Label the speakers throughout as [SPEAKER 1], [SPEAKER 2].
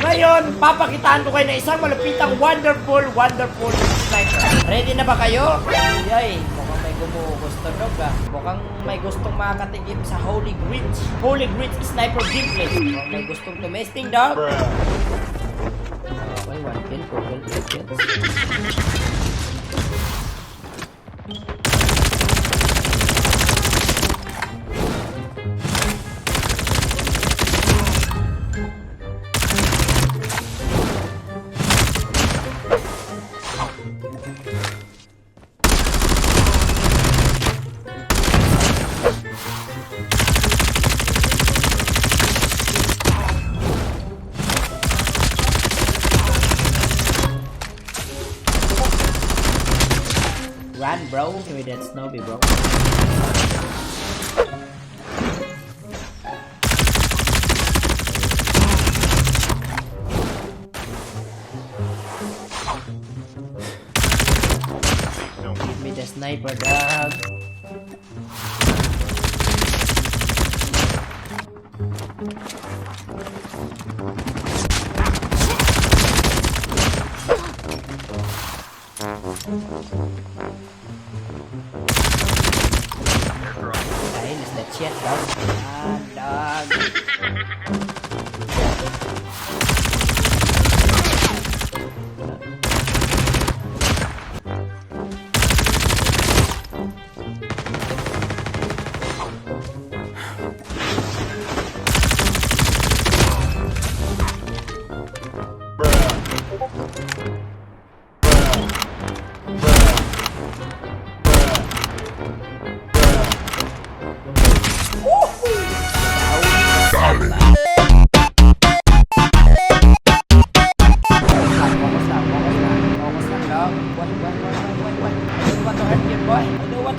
[SPEAKER 1] Ngayon, papakitaan ko kayo na isang malupitang wonderful sniper. Ready na ba kayo? Yay, mukhang may gumugusto dog ah. Mukhang may gustong makakatigim sa Holy Grinch. Holy Grinch sniper gameplay. Mukhang may gustong tumesting dog. Okay, 1 kill, 2 kill, 3 kills. Run, bro. Give me that snowball, bro. Give me the sniper, dog. Dahil is that shit, dog. Dog.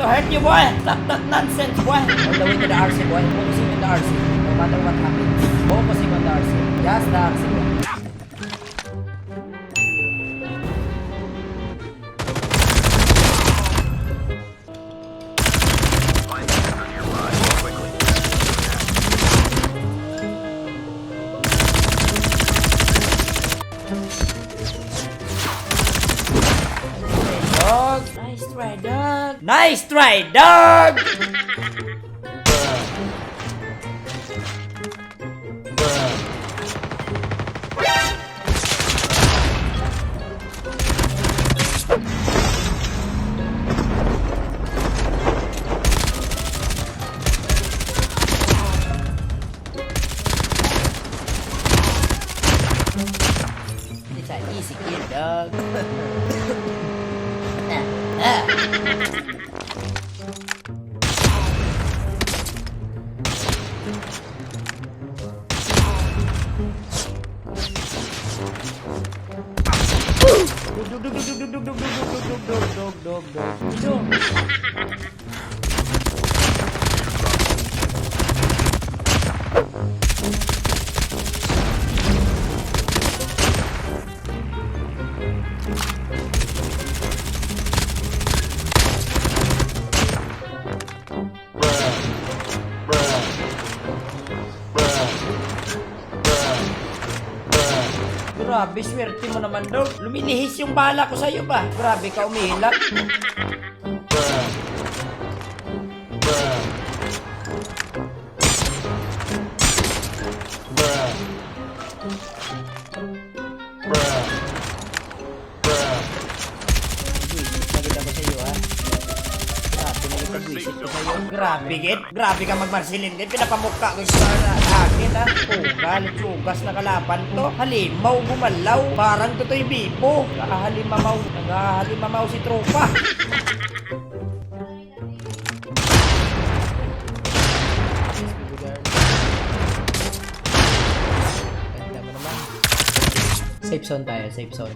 [SPEAKER 1] Hurt you, boy. Stop that nonsense, boy. All the way to the RC, boy. Focusing on the RC. No matter what happens. Focusing on the RC. Just the RC, boy. Nice try, dog. Nice try, dog. It's an easy kill, dog. Grabe, swerte mo naman, dog. Lumilihis yung bala ko sa'yo ba? Grabe ka umihilak. Grabe, git. Grabe ka magmarsilin, git. Pinapamukha ko sa akin, ha. Galit, sugas na kalaban to. Halimaw, gumalaw. Parang toto'y bipo. Nagahalimaw si tropa. Safe zone tayo, safe zone.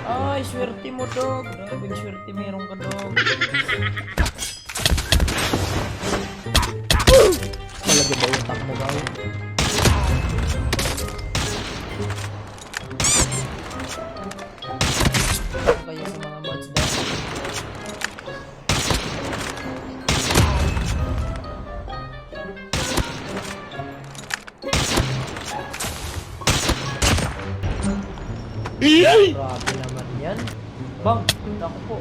[SPEAKER 1] Ay, swerte mo, dog. Grabe, swerte meron ka, dog. Talaga ba utak mo, gaw? Kaya sa mga mods dahil. Bang! Naku po.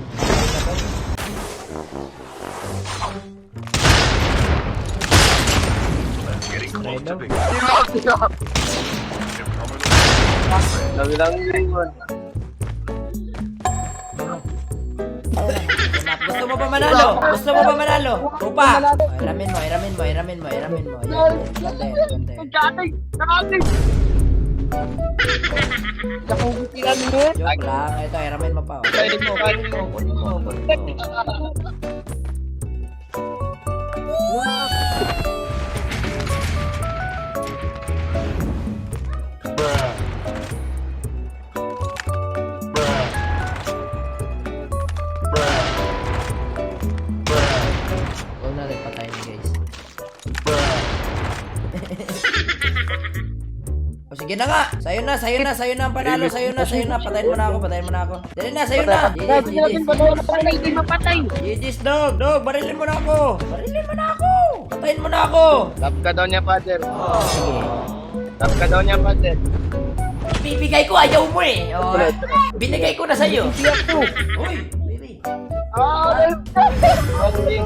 [SPEAKER 2] Dami lang yun.
[SPEAKER 1] Gusto mo ba manalo? Gusto mo ba manalo? Tupa! Hiramin mo. Ayan. Ganda yan. Joke lang. Ito, hiramin mo pa. Kunin mo. Huwag na rin patayin, guys. O sige na nga. Sa'yo na ang panalo. Sa'yo na. Patayin mo na ako. Dali na, sa'yo na. Gigis, dog. Barilin mo na ako. Patayin mo na ako.
[SPEAKER 2] Tap ka daw niya, father.
[SPEAKER 1] Sige.
[SPEAKER 2] Tap ka daw niya, father.
[SPEAKER 1] Bibigay ko, ayaw mo eh. Binigay ko na sa'yo. Uy, baby.
[SPEAKER 2] Oh,
[SPEAKER 3] HOLYFATHER